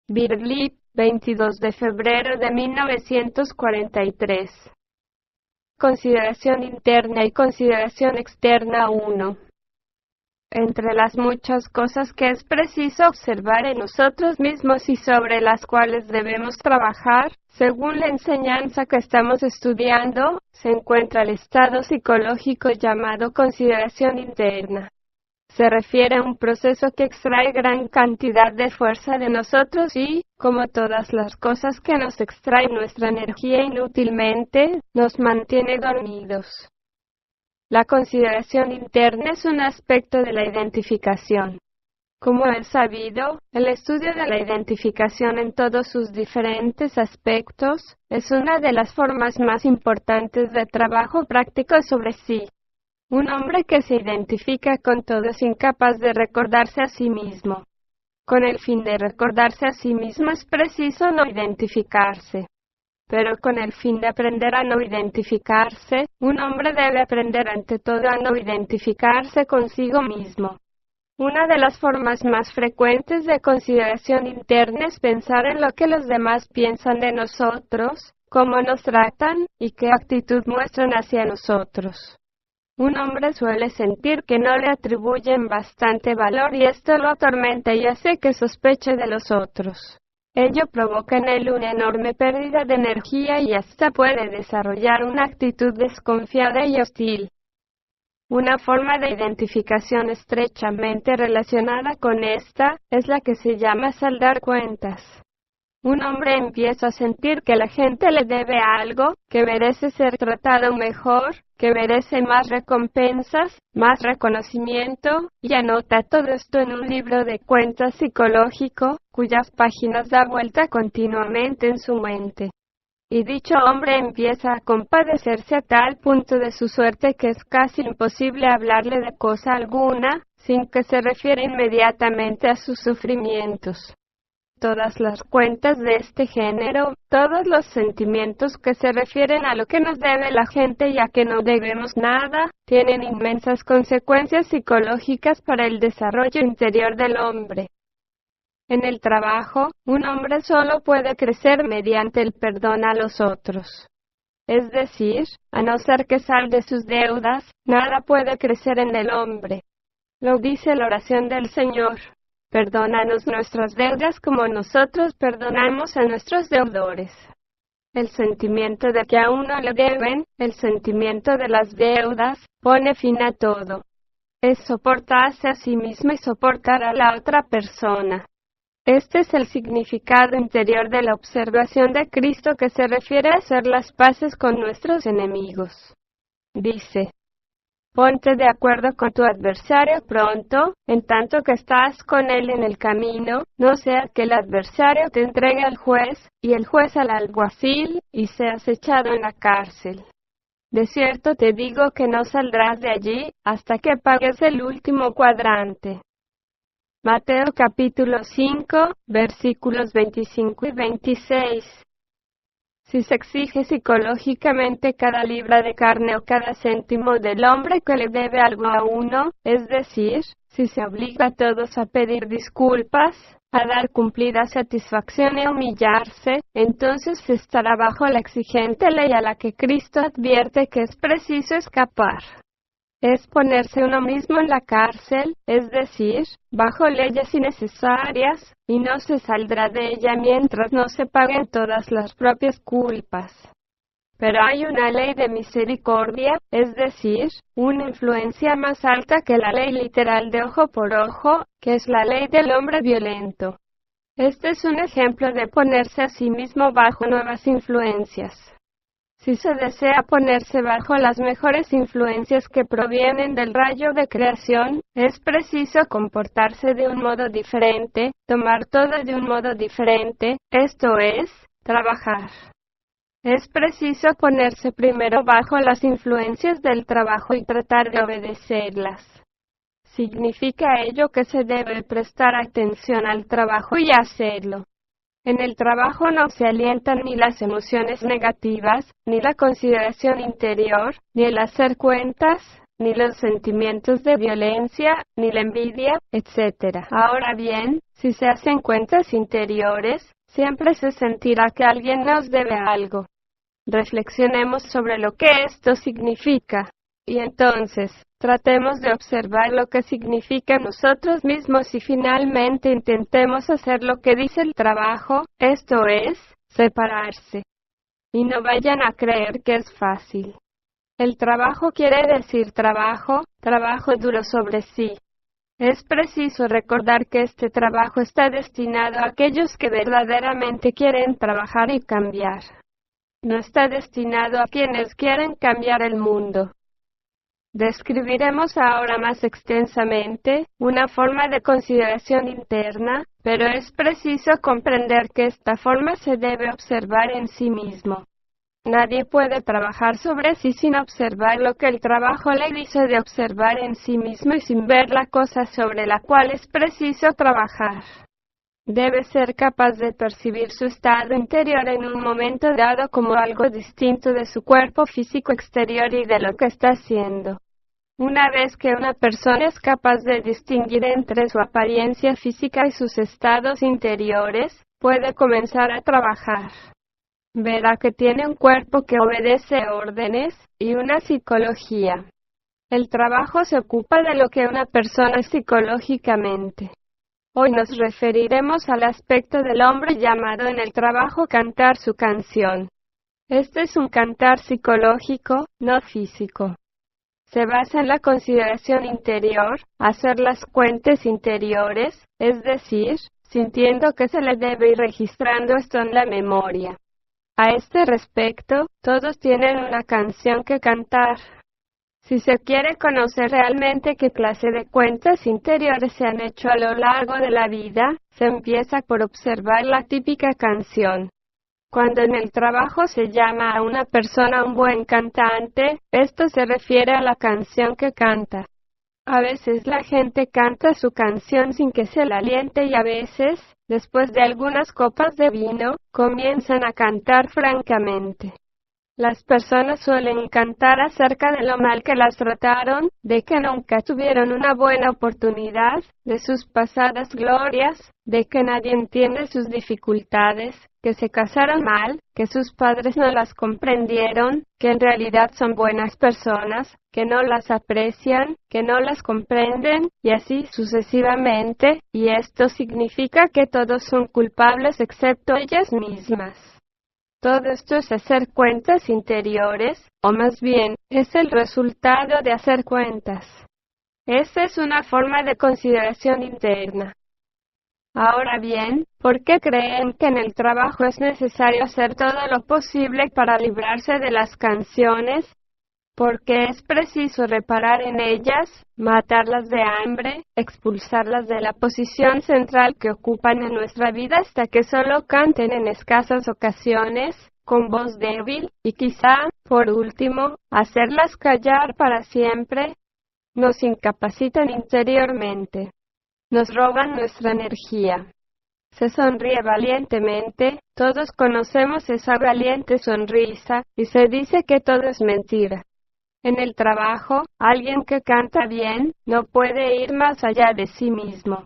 Birlip, 22 de febrero de 1943. Consideración interna y consideración externa 1. Entre las muchas cosas que es preciso observar en nosotros mismos y sobre las cuales debemos trabajar, según la enseñanza que estamos estudiando, se encuentra el estado psicológico llamado consideración interna. Se refiere a un proceso que extrae gran cantidad de fuerza de nosotros y, como todas las cosas que nos extraen nuestra energía inútilmente, nos mantiene dormidos. La consideración interna es un aspecto de la identificación. Como es sabido, el estudio de la identificación en todos sus diferentes aspectos es una de las formas más importantes de trabajo práctico sobre sí. Un hombre que se identifica con todo es incapaz de recordarse a sí mismo. Con el fin de recordarse a sí mismo es preciso no identificarse. Pero con el fin de aprender a no identificarse, un hombre debe aprender ante todo a no identificarse consigo mismo. Una de las formas más frecuentes de consideración interna es pensar en lo que los demás piensan de nosotros, cómo nos tratan y qué actitud muestran hacia nosotros. Un hombre suele sentir que no le atribuyen bastante valor y esto lo atormenta y hace que sospeche de los otros. Ello provoca en él una enorme pérdida de energía y hasta puede desarrollar una actitud desconfiada y hostil. Una forma de identificación estrechamente relacionada con esta es la que se llama saldar cuentas. Un hombre empieza a sentir que la gente le debe algo, que merece ser tratado mejor, que merece más recompensas, más reconocimiento, y anota todo esto en un libro de cuentas psicológico, cuyas páginas da vuelta continuamente en su mente. Y dicho hombre empieza a compadecerse a tal punto de su suerte que es casi imposible hablarle de cosa alguna, sin que se refiera inmediatamente a sus sufrimientos. Todas las cuentas de este género, todos los sentimientos que se refieren a lo que nos debe la gente y a que no debemos nada, tienen inmensas consecuencias psicológicas para el desarrollo interior del hombre. En el trabajo, un hombre solo puede crecer mediante el perdón a los otros. Es decir, a no ser que salde sus deudas, nada puede crecer en el hombre. Lo dice la oración del Señor. Perdónanos nuestras deudas como nosotros perdonamos a nuestros deudores. El sentimiento de que a uno le deben, el sentimiento de las deudas, pone fin a todo. Es soportarse a sí mismo y soportar a la otra persona. Este es el significado interior de la observación de Cristo que se refiere a hacer las paces con nuestros enemigos. Dice: ponte de acuerdo con tu adversario pronto, en tanto que estás con él en el camino, no sea que el adversario te entregue al juez, y el juez al alguacil, y seas echado en la cárcel. De cierto te digo que no saldrás de allí, hasta que pagues el último cuadrante. Mateo capítulo 5, versículos 25 y 26. Si se exige psicológicamente cada libra de carne o cada céntimo del hombre que le debe algo a uno, es decir, si se obliga a todos a pedir disculpas, a dar cumplida satisfacción y a humillarse, entonces se estará bajo la exigente ley a la que Cristo advierte que es preciso escapar. Es ponerse uno mismo en la cárcel, es decir, bajo leyes innecesarias, y no se saldrá de ella mientras no se paguen todas las propias culpas. Pero hay una ley de misericordia, es decir, una influencia más alta que la ley literal de ojo por ojo, que es la ley del hombre violento. Este es un ejemplo de ponerse a sí mismo bajo nuevas influencias. Si se desea ponerse bajo las mejores influencias que provienen del rayo de creación, es preciso comportarse de un modo diferente, tomar todo de un modo diferente, esto es, trabajar. Es preciso ponerse primero bajo las influencias del trabajo y tratar de obedecerlas. Significa ello que se debe prestar atención al trabajo y hacerlo. En el trabajo no se alientan ni las emociones negativas, ni la consideración interior, ni el hacer cuentas, ni los sentimientos de violencia, ni la envidia, etc. Ahora bien, si se hacen cuentas interiores, siempre se sentirá que alguien nos debe algo. Reflexionemos sobre lo que esto significa. Y entonces, tratemos de observar lo que significa nosotros mismos y finalmente intentemos hacer lo que dice el trabajo, esto es, separarse. Y no vayan a creer que es fácil. El trabajo quiere decir trabajo duro sobre sí. Es preciso recordar que este trabajo está destinado a aquellos que verdaderamente quieren trabajar y cambiar. No está destinado a quienes quieren cambiar el mundo. Describiremos ahora más extensamente una forma de consideración interna, pero es preciso comprender que esta forma se debe observar en sí mismo. Nadie puede trabajar sobre sí sin observar lo que el trabajo le dice de observar en sí mismo y sin ver la cosa sobre la cual es preciso trabajar. Debe ser capaz de percibir su estado interior en un momento dado como algo distinto de su cuerpo físico exterior y de lo que está haciendo. Una vez que una persona es capaz de distinguir entre su apariencia física y sus estados interiores, puede comenzar a trabajar. Verá que tiene un cuerpo que obedece órdenes y una psicología. El trabajo se ocupa de lo que una persona es psicológicamente. Hoy nos referiremos al aspecto del hombre llamado en el trabajo cantar su canción. Este es un cantar psicológico, no físico. Se basa en la consideración interior, hacer las cuentas interiores, es decir, sintiendo que se le debe ir registrando esto en la memoria. A este respecto, todos tienen una canción que cantar. Si se quiere conocer realmente qué clase de cuentas interiores se han hecho a lo largo de la vida, se empieza por observar la típica canción. Cuando en el trabajo se llama a una persona un buen cantante, esto se refiere a la canción que canta. A veces la gente canta su canción sin que se la aliente y a veces, después de algunas copas de vino, comienzan a cantar francamente. Las personas suelen cantar acerca de lo mal que las trataron, de que nunca tuvieron una buena oportunidad, de sus pasadas glorias, de que nadie entiende sus dificultades, que se casaron mal, que sus padres no las comprendieron, que en realidad son buenas personas, que no las aprecian, que no las comprenden, y así sucesivamente, y esto significa que todos son culpables excepto ellas mismas. Todo esto es hacer cuentas interiores, o más bien, es el resultado de hacer cuentas. Esa es una forma de consideración interna. Ahora bien, ¿por qué creen que en el trabajo es necesario hacer todo lo posible para librarse de las canciones? Porque es preciso reparar en ellas, matarlas de hambre, expulsarlas de la posición central que ocupan en nuestra vida hasta que solo canten en escasas ocasiones, con voz débil, y quizá, por último, hacerlas callar para siempre. Nos incapacitan interiormente. Nos roban nuestra energía. Se sonríe valientemente, todos conocemos esa valiente sonrisa, y se dice que todo es mentira. En el trabajo, alguien que canta bien, no puede ir más allá de sí mismo.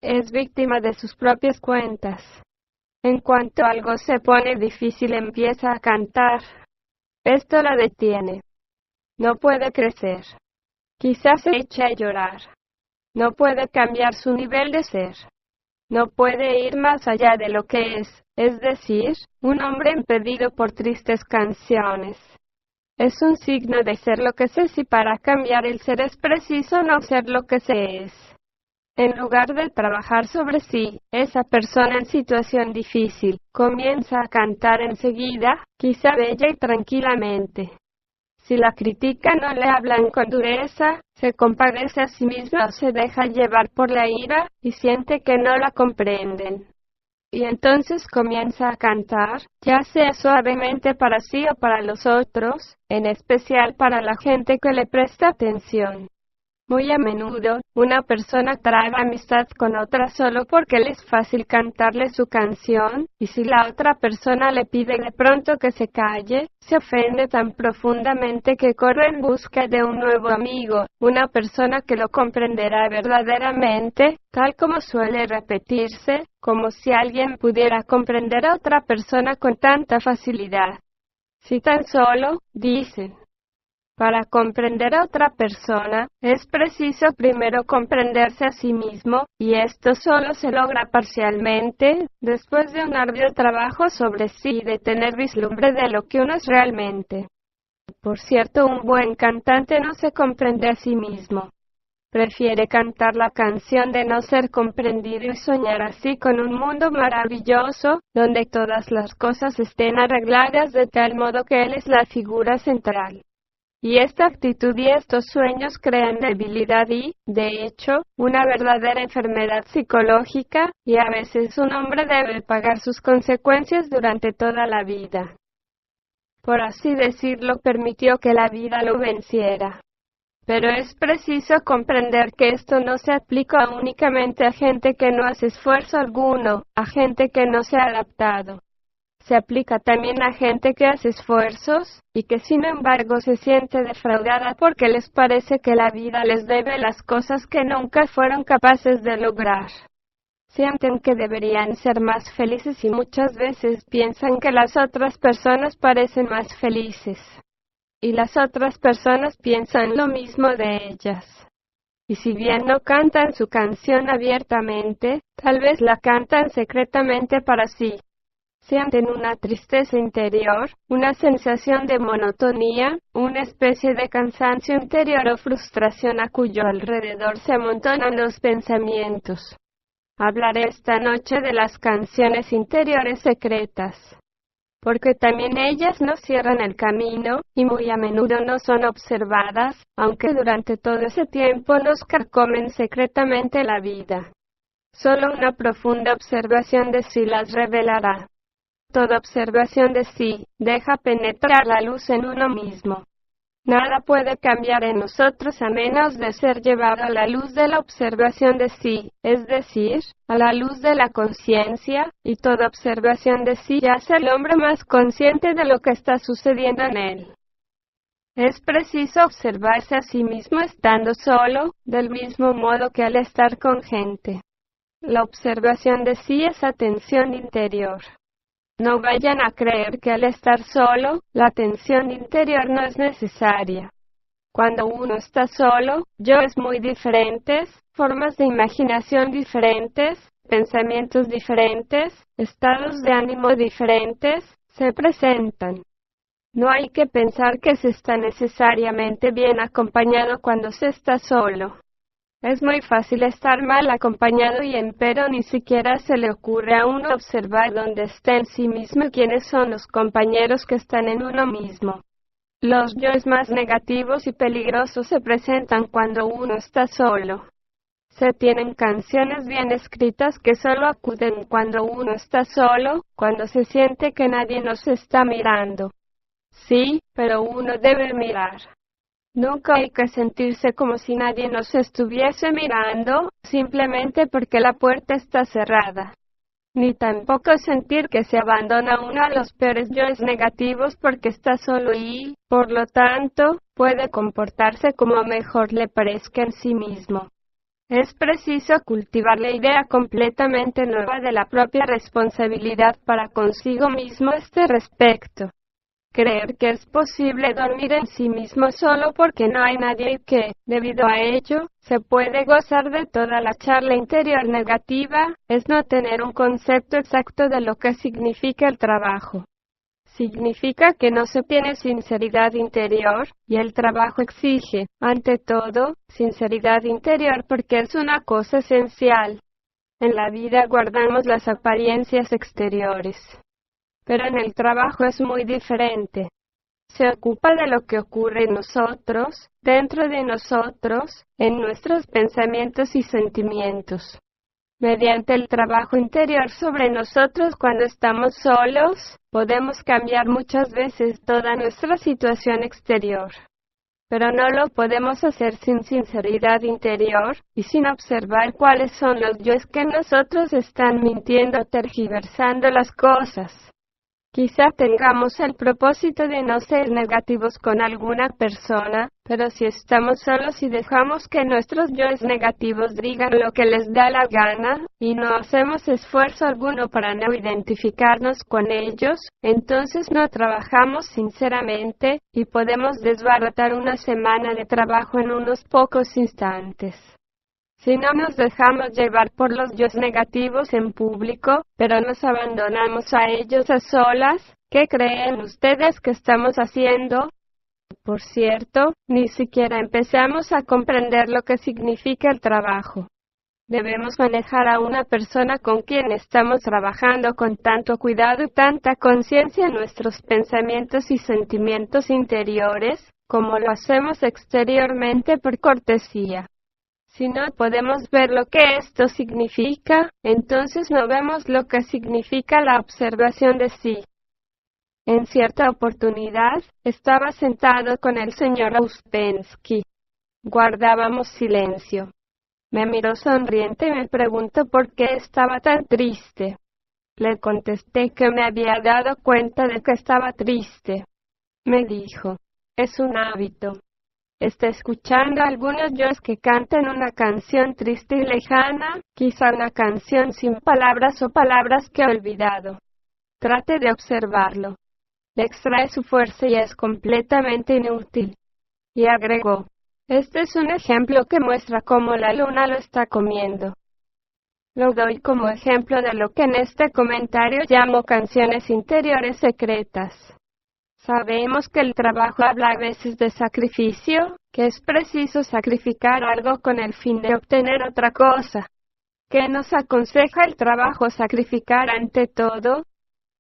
Es víctima de sus propias cuentas. En cuanto algo se pone difícil, empieza a cantar. Esto la detiene. No puede crecer. Quizás se eche a llorar. No puede cambiar su nivel de ser. No puede ir más allá de lo que es decir, un hombre impedido por tristes canciones. Es un signo de ser lo que se si para cambiar el ser es preciso no ser lo que se es. En lugar de trabajar sobre sí, esa persona en situación difícil comienza a cantar enseguida, quizá bella y tranquilamente. Si la critican o le hablan con dureza, se compadece a sí misma o se deja llevar por la ira y siente que no la comprenden. Y entonces comienza a cantar, ya sea suavemente para sí o para los otros, en especial para la gente que le presta atención. Muy a menudo, una persona traga amistad con otra solo porque le es fácil cantarle su canción, y si la otra persona le pide de pronto que se calle, se ofende tan profundamente que corre en busca de un nuevo amigo, una persona que lo comprenderá verdaderamente, tal como suele repetirse, como si alguien pudiera comprender a otra persona con tanta facilidad. Si tan solo, dicen. Para comprender a otra persona, es preciso primero comprenderse a sí mismo, y esto solo se logra parcialmente, después de un arduo trabajo sobre sí y de tener vislumbre de lo que uno es realmente. Por cierto, un buen cantante no se comprende a sí mismo. Prefiere cantar la canción de no ser comprendido y soñar así con un mundo maravilloso, donde todas las cosas estén arregladas de tal modo que él es la figura central. Y esta actitud y estos sueños crean debilidad y, de hecho, una verdadera enfermedad psicológica, y a veces un hombre debe pagar sus consecuencias durante toda la vida. Por así decirlo, permitió que la vida lo venciera. Pero es preciso comprender que esto no se aplica únicamente a gente que no hace esfuerzo alguno, a gente que no se ha adaptado. Se aplica también a gente que hace esfuerzos, y que sin embargo se siente defraudada porque les parece que la vida les debe las cosas que nunca fueron capaces de lograr. Sienten que deberían ser más felices y muchas veces piensan que las otras personas parecen más felices. Y las otras personas piensan lo mismo de ellas. Y si bien no cantan su canción abiertamente, tal vez la cantan secretamente para sí. Sienten una tristeza interior, una sensación de monotonía, una especie de cansancio interior o frustración a cuyo alrededor se amontonan los pensamientos. Hablaré esta noche de las canciones interiores secretas, porque también ellas no cierran el camino, y muy a menudo no son observadas, aunque durante todo ese tiempo nos carcomen secretamente la vida. Solo una profunda observación de sí las revelará. Toda observación de sí, deja penetrar la luz en uno mismo. Nada puede cambiar en nosotros a menos de ser llevado a la luz de la observación de sí, es decir, a la luz de la conciencia, y toda observación de sí hace al hombre más consciente de lo que está sucediendo en él. Es preciso observarse a sí mismo estando solo, del mismo modo que al estar con gente. La observación de sí es atención interior. No vayan a creer que al estar solo, la atención interior no es necesaria. Cuando uno está solo, yoes muy diferentes, formas de imaginación diferentes, pensamientos diferentes, estados de ánimo diferentes, se presentan. No hay que pensar que se está necesariamente bien acompañado cuando se está solo. Es muy fácil estar mal acompañado y empero ni siquiera se le ocurre a uno observar dónde está en sí mismo y quiénes son los compañeros que están en uno mismo. Los yoes más negativos y peligrosos se presentan cuando uno está solo. Se tienen canciones bien escritas que solo acuden cuando uno está solo, cuando se siente que nadie nos está mirando. Sí, pero uno debe mirar. Nunca hay que sentirse como si nadie nos estuviese mirando, simplemente porque la puerta está cerrada. Ni tampoco sentir que se abandona uno a los peores yoes negativos porque está solo y, por lo tanto, puede comportarse como mejor le parezca en sí mismo. Es preciso cultivar la idea completamente nueva de la propia responsabilidad para consigo mismo a este respecto. Creer que es posible dormir en sí mismo solo porque no hay nadie y que, debido a ello, se puede gozar de toda la charla interior negativa, es no tener un concepto exacto de lo que significa el trabajo. Significa que no se tiene sinceridad interior, y el trabajo exige, ante todo, sinceridad interior porque es una cosa esencial. En la vida guardamos las apariencias exteriores. Pero en el trabajo es muy diferente. Se ocupa de lo que ocurre en nosotros, dentro de nosotros, en nuestros pensamientos y sentimientos. Mediante el trabajo interior sobre nosotros cuando estamos solos, podemos cambiar muchas veces toda nuestra situación exterior. pero no lo podemos hacer sin sinceridad interior, y sin observar cuáles son los yoes que nosotros están mintiendo o tergiversando las cosas. Quizá tengamos el propósito de no ser negativos con alguna persona, pero si estamos solos y dejamos que nuestros yoes negativos digan lo que les da la gana, y no hacemos esfuerzo alguno para no identificarnos con ellos, entonces no trabajamos sinceramente, y podemos desbaratar una semana de trabajo en unos pocos instantes. Si no nos dejamos llevar por los yoes negativos en público, pero nos abandonamos a ellos a solas, ¿qué creen ustedes que estamos haciendo? Por cierto, ni siquiera empezamos a comprender lo que significa el trabajo. Debemos manejar a una persona con quien estamos trabajando con tanto cuidado y tanta conciencia en nuestros pensamientos y sentimientos interiores, como lo hacemos exteriormente por cortesía. Si no podemos ver lo que esto significa, entonces no vemos lo que significa la observación de sí. En cierta oportunidad, estaba sentado con el señor Ouspensky. Guardábamos silencio. Me miró sonriente y me preguntó por qué estaba tan triste. Le contesté que me había dado cuenta de que estaba triste. Me dijo, es un hábito. Está escuchando a algunos yoes que cantan una canción triste y lejana, quizá una canción sin palabras o palabras que ha olvidado. Trate de observarlo. Le extrae su fuerza y es completamente inútil. Y agregó, este es un ejemplo que muestra cómo la luna lo está comiendo. Lo doy como ejemplo de lo que en este comentario llamo canciones interiores secretas. Sabemos que el trabajo habla a veces de sacrificio, que es preciso sacrificar algo con el fin de obtener otra cosa. ¿Qué nos aconseja el trabajo sacrificar ante todo?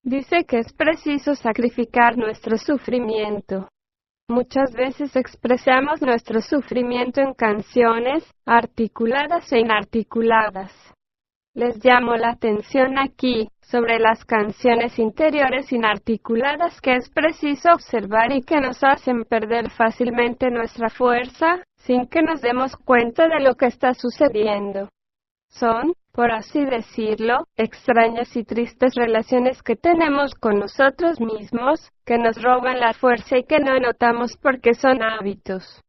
Dice que es preciso sacrificar nuestro sufrimiento. Muchas veces expresamos nuestro sufrimiento en canciones, articuladas e inarticuladas. Les llamo la atención aquí, sobre las canciones interiores inarticuladas que es preciso observar y que nos hacen perder fácilmente nuestra fuerza, sin que nos demos cuenta de lo que está sucediendo. Son, por así decirlo, extrañas y tristes relaciones que tenemos con nosotros mismos, que nos roban la fuerza y que no notamos porque son hábitos.